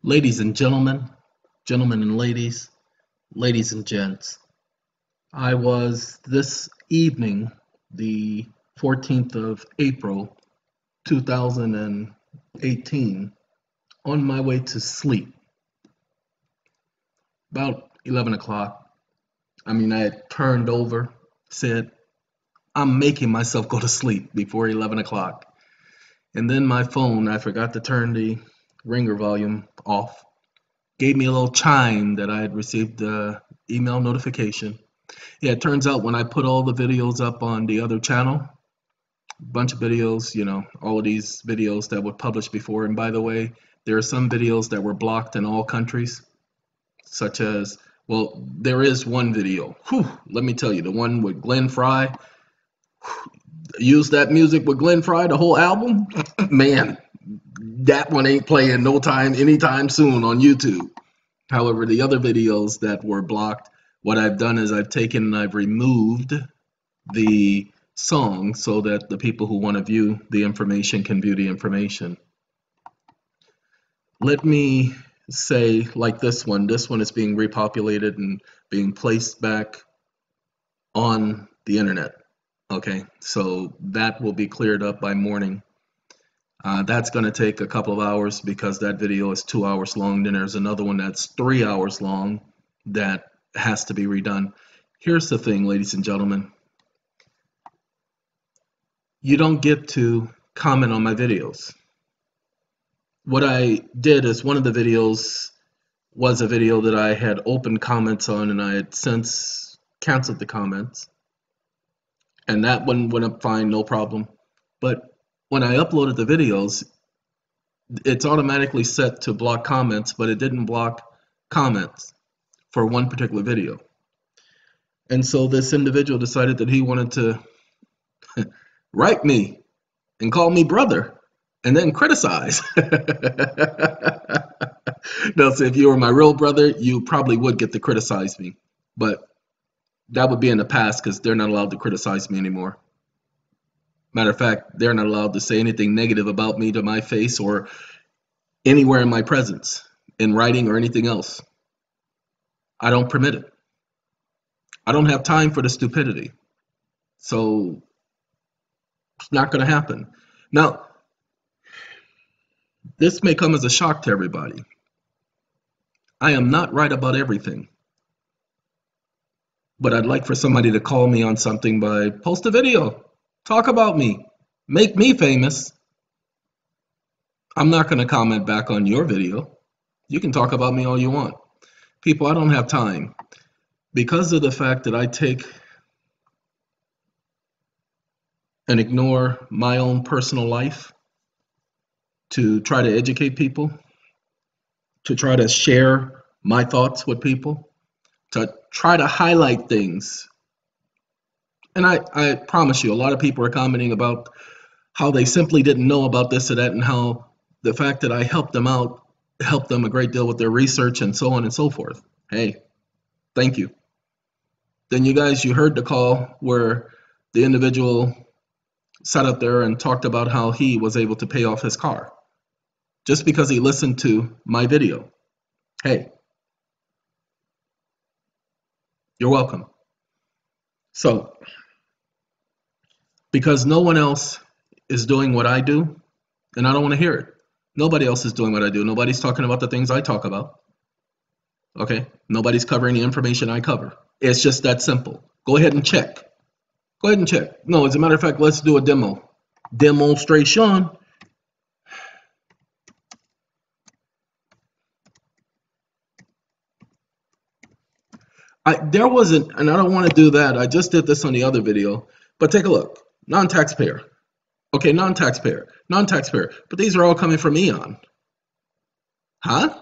Ladies and gentlemen, gentlemen and ladies, ladies and gents, I was this evening, the 14th of April, 2018, on my way to sleep. About 11 o'clock. I had turned over, said, I'm making myself go to sleep before 11 o'clock. And then my phone, I forgot to turn the ringer volume off, gave me a little chime that I had received an email notification. Yeah, it turns out when I put all the videos up on the other channel, a bunch of videos, all of these videos that were published before. And by the way, there are some videos that were blocked in all countries, such as, well, there is one video. Let me tell you, the one with Glenn Fry. Use that music with Glenn Fry, the whole album. Man, that one ain't playing anytime soon on YouTube. However, the other videos that were blocked, what I've done is I've taken and I've removed the song so that the people who want to view the information can view the information. Let me say, like this one is being repopulated and being placed back on the internet. Okay, so that will be cleared up by morning. That's going to take a couple of hours because that video is 2 hours long. Then there's another one that's 3 hours long that has to be redone. Here's the thing, ladies and gentlemen. You don't get to comment on my videos. What I did is one of the videos was a video that I had opened comments on, and I had since canceled the comments. And that one went up fine, no problem. But when I uploaded the videos, it's automatically set to block comments, but it didn't block comments for one particular video. And so this individual decided that he wanted to write me and call me brother and then criticize. Now, so if you were my real brother, you probably would get to criticize me. But that would be in the past because they're not allowed to criticize me anymore. Matter of fact, they're not allowed to say anything negative about me to my face or anywhere in my presence, in writing or anything else. I don't permit it. I don't have time for the stupidity. So it's not going to happen. Now, this may come as a shock to everybody. I am not right about everything. But I'd like for somebody to call me on something by post a video, talk about me, make me famous. I'm not going to comment back on your video. You can talk about me all you want. People, I don't have time. Because of the fact that I take and ignore my own personal life to try to educate people, to try to share my thoughts with people, to try to highlight things. And I promise you, a lot of people are commenting about how they simply didn't know about this or that, and how the fact that I helped them out helped them a great deal with their research and so on and so forth. Hey, thank you. Then you heard the call where the individual sat up there and talked about how he was able to pay off his car just because he listened to my video. Hey, you're welcome. So, because no one else is doing what I do, and I don't want to hear it. Nobody else is doing what I do. Nobody's talking about the things I talk about. Okay? Nobody's covering the information I cover. It's just that simple. Go ahead and check. Go ahead and check. No, as a matter of fact, let's do a demonstration. There wasn't, and I don't want to do that. I just did this on the other video, but take a look. Non-taxpayer. Okay, non-taxpayer. Non-taxpayer. But these are all coming from EEON. Huh?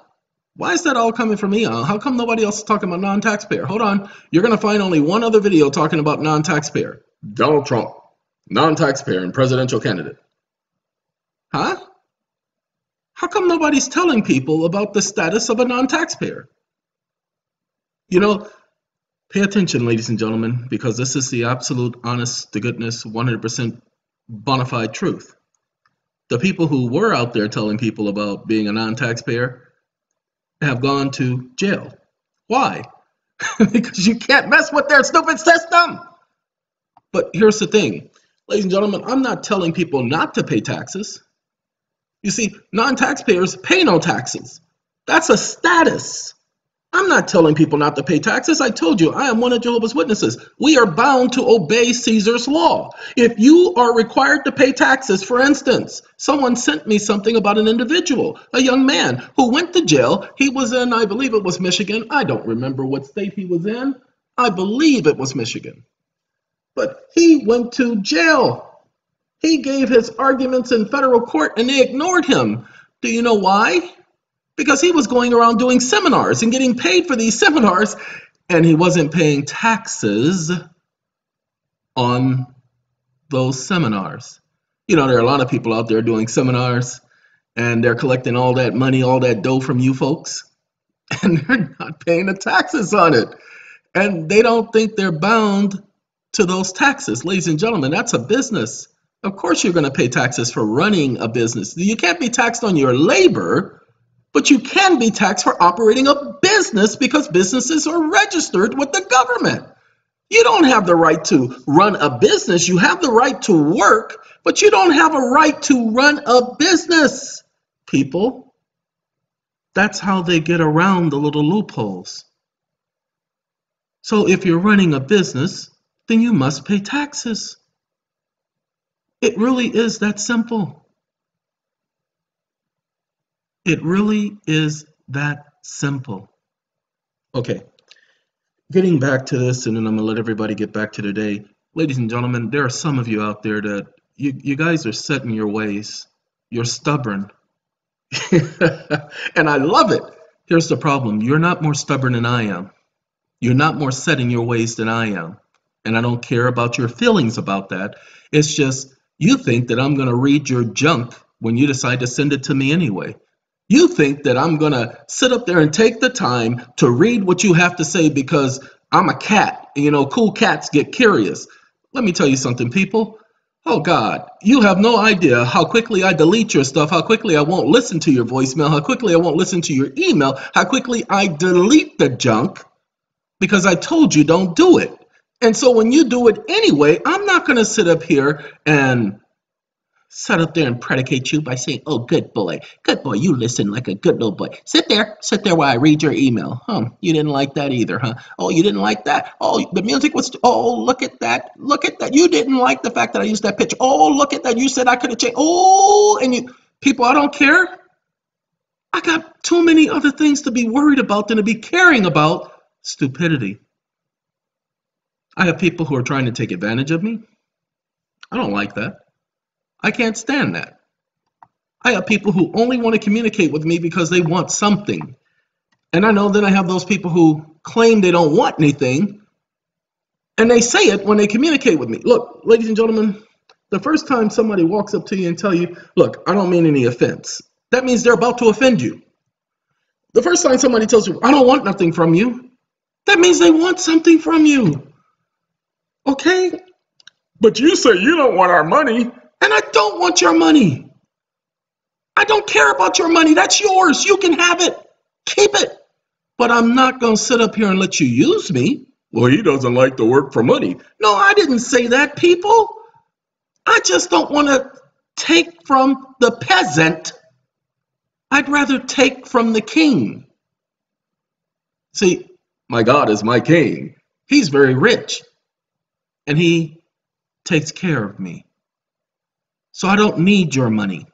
Why is that all coming from EEON? How come nobody else is talking about non-taxpayer? Hold on. You're going to find only one other video talking about non-taxpayer. Donald Trump, non-taxpayer and presidential candidate. Huh? How come nobody's telling people about the status of a non-taxpayer? Pay attention, ladies and gentlemen, because this is the absolute, honest to goodness, 100% bona fide truth. The people who were out there telling people about being a non-taxpayer, have gone to jail. Why? Because you can't mess with their stupid system. But here's the thing, ladies and gentlemen, I'm not telling people not to pay taxes. You see, non-taxpayers pay no taxes. That's a status. I'm not telling people not to pay taxes. I told you, I am one of Jehovah's Witnesses. We are bound to obey Caesar's law. If you are required to pay taxes, for instance, someone sent me something about an individual, a young man who went to jail. He was in, I believe it was Michigan. I don't remember what state he was in. I believe it was Michigan. But he went to jail. He gave his arguments in federal court and they ignored him. Do you know why? Because he was going around doing seminars and getting paid for these seminars, and he wasn't paying taxes on those seminars. You know, there are a lot of people out there doing seminars, and they're collecting all that money, all that dough from you folks, and they're not paying the taxes on it. And they don't think they're bound to those taxes. Ladies and gentlemen, that's a business. Of course you're going to pay taxes for running a business. You can't be taxed on your labor, but you can be taxed for operating a business because businesses are registered with the government. You don't have the right to run a business. You have the right to work, but you don't have a right to run a business. People, that's how they get around the little loopholes. So if you're running a business, then you must pay taxes. It really is that simple. It really is that simple. Okay, getting back to this, and then I'm going to let everybody get back to their day. Ladies and gentlemen, there are some of you out there that you guys are set in your ways. You're stubborn. And I love it. Here's the problem. You're not more stubborn than I am. You're not more set in your ways than I am. And I don't care about your feelings about that. It's just you think that I'm going to read your junk when you decide to send it to me anyway. You think that I'm going to sit up there and take the time to read what you have to say because I'm a cat. You know, cool cats get curious. Let me tell you something, people. Oh, God, you have no idea how quickly I delete your stuff, how quickly I won't listen to your voicemail, how quickly I won't listen to your email, how quickly I delete the junk because I told you don't do it. And so when you do it anyway, I'm not going to sit up here and predicate you by saying, oh, good boy, you listen like a good little boy. Sit there while I read your email. You didn't like that either, huh? Oh, you didn't like that? Oh, the music was, oh, look at that. You didn't like the fact that I used that picture. Oh, look at that. You said I could have changed. Oh, and you, people, I don't care. I got too many other things to be worried about than to be caring about stupidity. I have people who are trying to take advantage of me. I don't like that. I can't stand that. I have people who only want to communicate with me because they want something. And I know then I have those people who claim they don't want anything, and they say it when they communicate with me. Look, ladies and gentlemen, the first time somebody walks up to you and tell you, look, I don't mean any offense, that means they're about to offend you. The first time somebody tells you, I don't want nothing from you, that means they want something from you. Okay? But you say you don't want our money. And I don't want your money. I don't care about your money. That's yours. You can have it. Keep it. But I'm not going to sit up here and let you use me. Well, he doesn't like to work for money. No, I didn't say that, people. I just don't want to take from the peasant. I'd rather take from the king. See, my God is my king. He's very rich. And he takes care of me. So I don't need your money.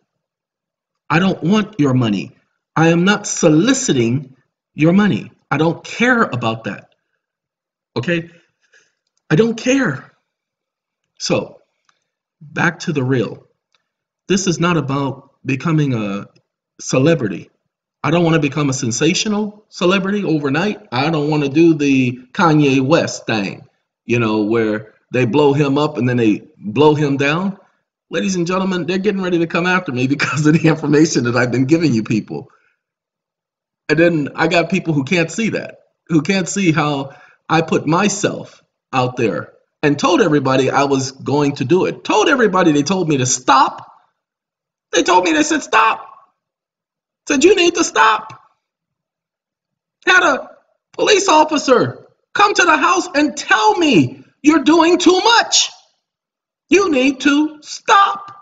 I don't want your money. I am not soliciting your money. I don't care about that. Okay? I don't care. So, back to the real. This is not about becoming a celebrity. I don't want to become a sensational celebrity overnight. I don't want to do the Kanye West thing, you know, where they blow him up and then they blow him down. Ladies and gentlemen, they're getting ready to come after me because of the information that I've been giving you people. And then I got people who can't see that, who can't see how I put myself out there and told everybody I was going to do it. Told everybody, they told me to stop. They said, stop. Said, you need to stop. had a police officer come to the house and tell me you're doing too much. You need to stop.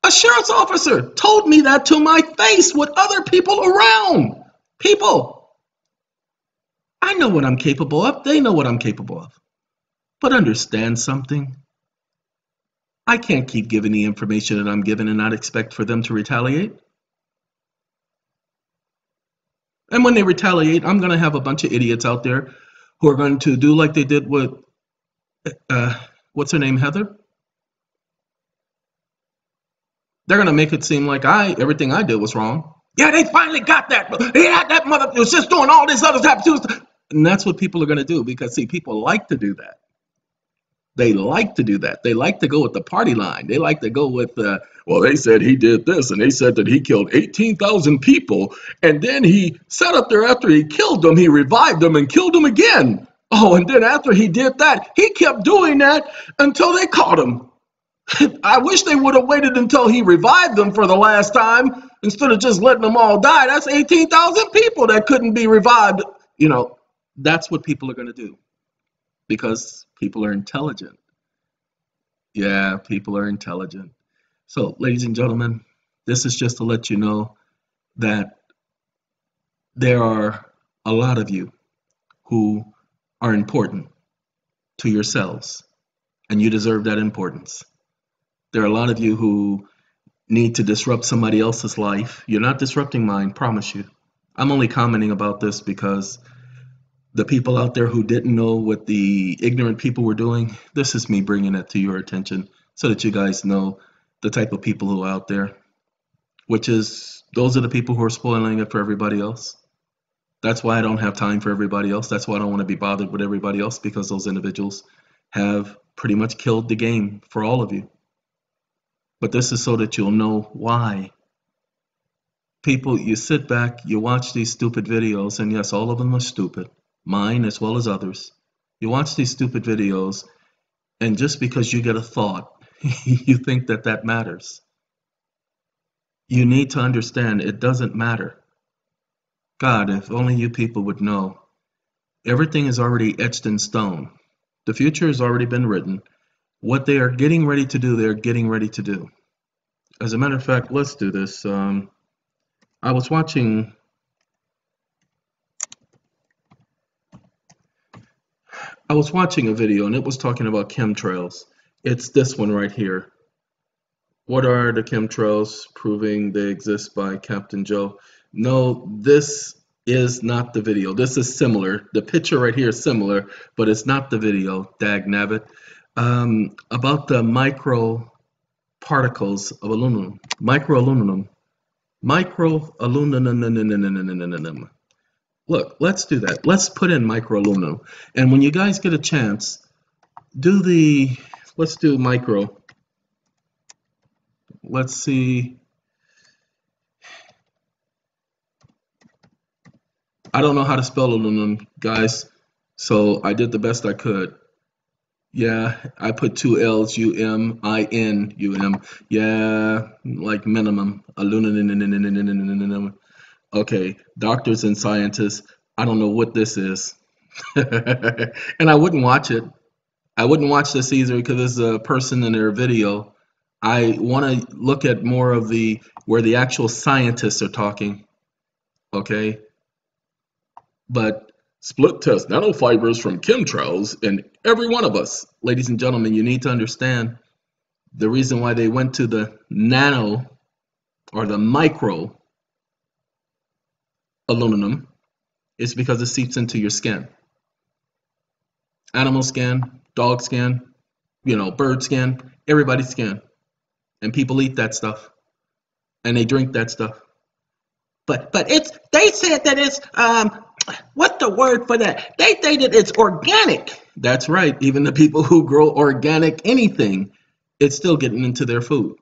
A sheriff's officer told me that to my face with other people around. People, I know what I'm capable of. They know what I'm capable of. But understand something. I can't keep giving the information that I'm giving and not expect for them to retaliate. And when they retaliate, I'm going to have a bunch of idiots out there who are going to do like they did with, what's her name, Heather? They're going to make it seem like everything I did was wrong. Yeah, they finally got that. Yeah, that mother was just doing all this other type of stuff. And that's what people are going to do because, see, people like to do that. They like to do that. They like to go with the party line. They like to go with, well, they said he did this, and they said that he killed 18,000 people, and then he sat up there after he killed them, he revived them and killed them again. Oh, and then after he did that, he kept doing that until they caught him. I wish they would have waited until he revived them for the last time instead of just letting them all die. That's 18,000 people that couldn't be revived. You know, that's what people are going to do. Because people are intelligent. Yeah, people are intelligent. So, ladies and gentlemen, this is just to let you know that there are a lot of you who are important to yourselves, and you deserve that importance. There are a lot of you who need to disrupt somebody else's life. You're not disrupting mine, promise you. I'm only commenting about this because the people out there who didn't know what the ignorant people were doing, this is me bringing it to your attention so that you guys know the type of people who are out there, which is those are the people who are spoiling it for everybody else. That's why I don't have time for everybody else. That's why I don't want to be bothered with everybody else, because those individuals have pretty much killed the game for all of you. But this is so that you'll know why. People, you sit back, you watch these stupid videos, and yes, all of them are stupid. Mine as well as others. You watch these stupid videos, and just because you get a thought, you think that that matters. You need to understand it doesn't matter. God, if only you people would know. Everything is already etched in stone. The future has already been written. What they are getting ready to do, they're getting ready to do. As a matter of fact, let's do this. I was watching a video, and it was talking about chemtrails. It's this one right here. What are the chemtrails? Proving they exist by Captain Joe. No, this is not the video. This is similar. The picture right here is similar, but it's not the video. Dag nabbit. About the micro particles of aluminum. Microaluminum. Microaluminum. Look, let's do that. Let's put in microaluminum. And when you guys get a chance, let's do micro. Let's see. I don't know how to spell aluminum, guys, so I did the best I could. Yeah, I put 2 L's, U-M-I-N-U-M. Yeah, like minimum. Aluminum. Okay, doctors and scientists, I don't know what this is. And I wouldn't watch it. I wouldn't watch this either because there's a person in their video. I want to look at more of where the actual scientists are talking. Okay? But split test nanofibers from chemtrails in every one of us. Ladies and gentlemen, you need to understand the reason why they went to the nano or the micro aluminum is because it seeps into your skin. Animal skin, dog skin, bird skin, everybody's skin. And people eat that stuff. And they drink that stuff. But they said that it's what's the word for that? They say that it's organic. That's right. Even the people who grow organic anything, it's still getting into their food.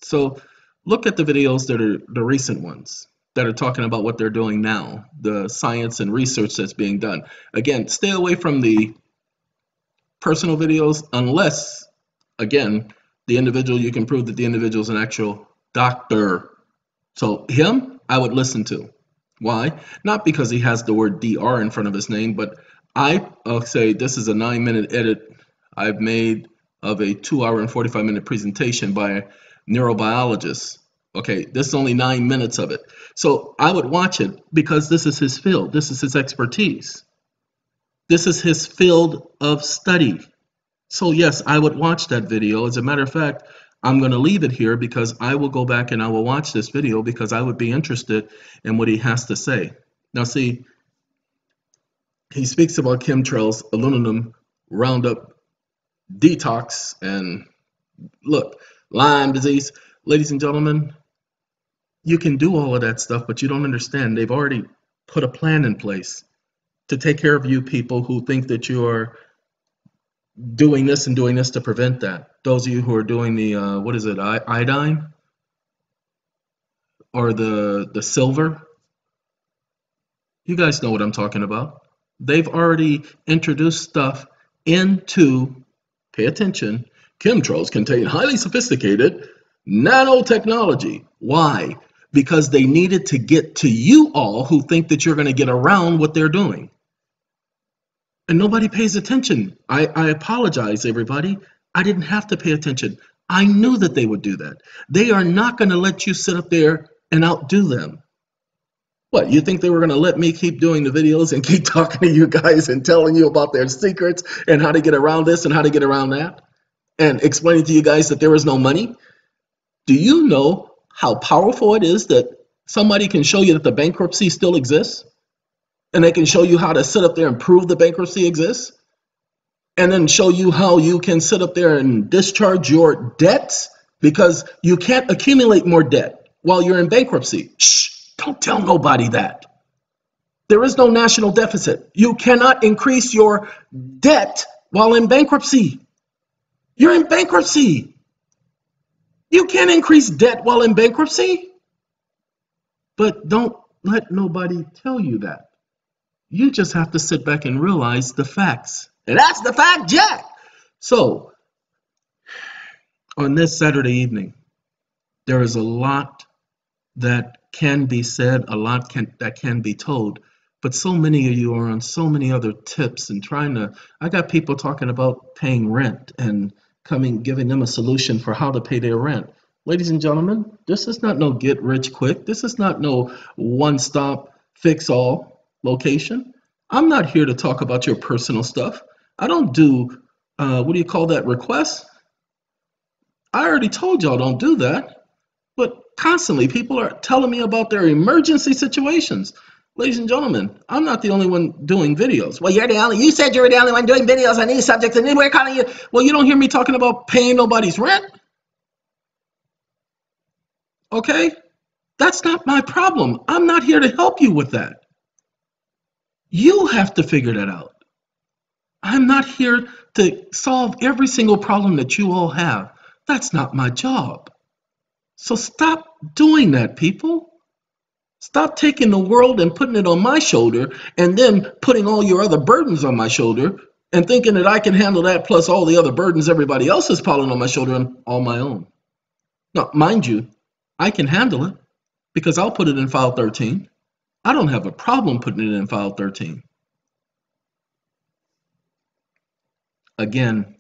So look at the videos that are the recent ones that are talking about what they're doing now, the science and research that's being done. Again, stay away from the personal videos unless, again, the individual, you can prove that the individual is an actual doctor. So him, I would listen to. Why? Not because he has the word DR in front of his name, but I'll say this is a 9-minute edit I've made of a 2-hour and 45-minute presentation by a neurobiologist. Okay, this is only 9 minutes of it. So I would watch it because this is his field. This is his expertise. This is his field of study. So yes, I would watch that video. As a matter of fact, I'm going to leave it here because I will go back and I will watch this video because I would be interested in what he has to say. Now see, he speaks about chemtrails, aluminum, Roundup, detox, and look, Lyme disease. Ladies and gentlemen, you can do all of that stuff, but you don't understand. They've already put a plan in place to take care of you people who think that you are doing this and doing this to prevent that. Those of you who are doing the, what is it, iodine? Or the silver? You guys know what I'm talking about. They've already introduced stuff into, pay attention, chemtrails contain highly sophisticated nanotechnology. Why? Because they needed to get to you all who think that you're going to get around what they're doing. And nobody pays attention. I apologize, everybody. I didn't have to pay attention. I knew that they would do that. They are not going to let you sit up there and outdo them. What, you think they were going to let me keep doing the videos and keep talking to you guys and telling you about their secrets and how to get around this and how to get around that? And explaining to you guys that there is no money? Do you know how powerful it is that somebody can show you that the bankruptcy still exists? And they can show you how to sit up there and prove the bankruptcy exists? And then show you how you can sit up there and discharge your debts because you can't accumulate more debt while you're in bankruptcy. Shh, don't tell nobody that. There is no national deficit. You cannot increase your debt while in bankruptcy. You're in bankruptcy. You can't increase debt while in bankruptcy. But don't let nobody tell you that. You just have to sit back and realize the facts. And that's the fact, Jack. So, on this Saturday evening, there is a lot that can be said, a lot that can be told. But so many of you are on so many other tips and I got people talking about paying rent and giving them a solution for how to pay their rent. Ladies and gentlemen, this is not no get rich quick. This is not no one-stop fix-all location. I'm not here to talk about your personal stuff. I don't do, what do you call that, requests? I already told y'all don't do that. But constantly people are telling me about their emergency situations. Ladies and gentlemen, I'm not the only one doing videos. Well, you said you were the only one doing videos on these subjects and we're calling you. Well, you don't hear me talking about paying nobody's rent. Okay? That's not my problem. I'm not here to help you with that. You have to figure that out. I'm not here to solve every single problem that you all have. That's not my job. So stop doing that, people. Stop taking the world and putting it on my shoulder and then putting all your other burdens on my shoulder and thinking that I can handle that plus all the other burdens everybody else is piling on my shoulder and all my own. Now, mind you, I can handle it because I'll put it in file 13. I don't have a problem putting it in file 13. Again,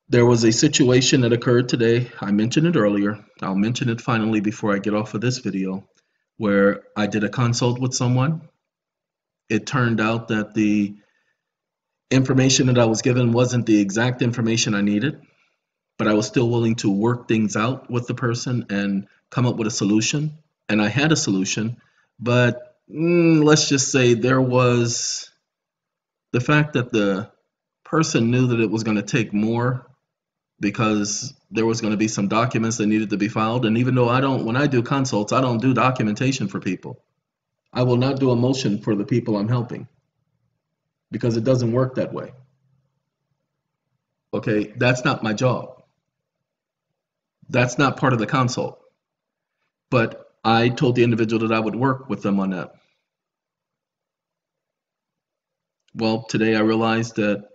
there was a situation that occurred today. I mentioned it earlier. I'll mention it finally before I get off of this video, where I did a consult with someone. It turned out that the information that I was given wasn't the exact information I needed, but I was still willing to work things out with the person and come up with a solution. And I had a solution, but let's just say there was the fact that the person knew that it was going to take more because there was going to be some documents that needed to be filed. And even though when I do consults, I don't do documentation for people. I will not do a motion for the people I'm helping because it doesn't work that way. Okay, that's not my job. That's not part of the consult. But I told the individual that I would work with them on that. Well, today I realized that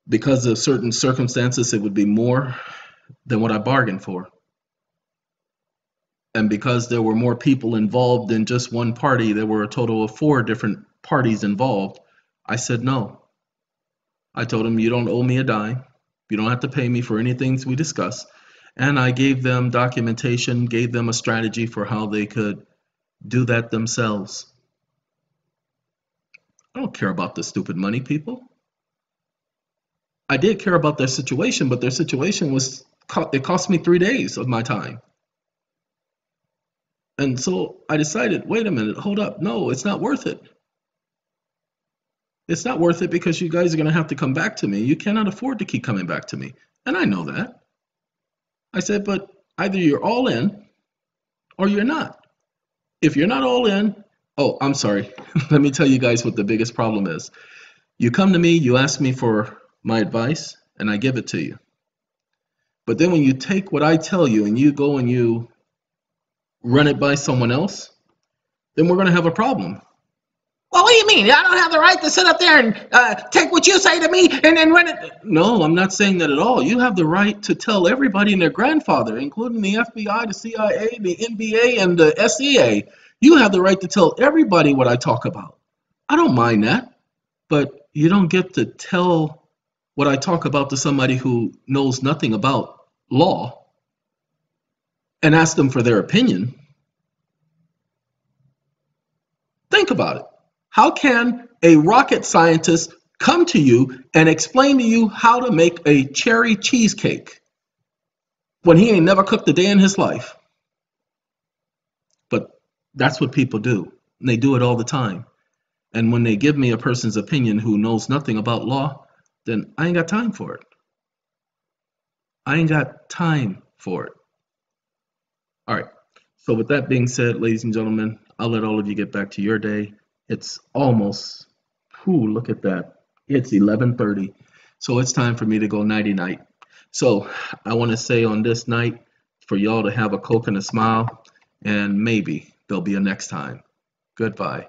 because of certain circumstances, it would be more than what I bargained for. And because there were more people involved than just one party, there were a total of 4 different parties involved. I said no. I told them, you don't owe me a dime. You don't have to pay me for anything we discuss. And I gave them documentation, gave them a strategy for how they could do that themselves. I don't care about the stupid money, people. I did care about their situation, but their situation was, it cost me 3 days of my time. And so I decided, wait a minute, hold up. No, it's not worth it. It's not worth it because you guys are going to have to come back to me. You cannot afford to keep coming back to me. And I know that. I said, but either you're all in or you're not. If you're not all in, oh, I'm sorry. Let me tell you guys what the biggest problem is. You come to me, you ask me for my advice, and I give it to you. But then when you take what I tell you and you go and you run it by someone else, then we're going to have a problem. Well, what do you mean? I don't have the right to sit up there and take what you say to me and then run it. No, I'm not saying that at all. You have the right to tell everybody and their grandfather, including the FBI, the CIA, the NBA, and the SEA. You have the right to tell everybody what I talk about. I don't mind that. But you don't get to tell what I talk about to somebody who knows nothing about law and ask them for their opinion. Think about it. How can a rocket scientist come to you and explain to you how to make a cherry cheesecake when he ain't never cooked a day in his life? But that's what people do. And they do it all the time. And when they give me a person's opinion who knows nothing about law, then I ain't got time for it. I ain't got time for it. All right. So with that being said, ladies and gentlemen, I'll let all of you get back to your day. It's almost, look at that. It's 11:30. So it's time for me to go nighty-night. So I want to say on this night for y'all to have a Coke and a smile, and maybe there'll be a next time. Goodbye.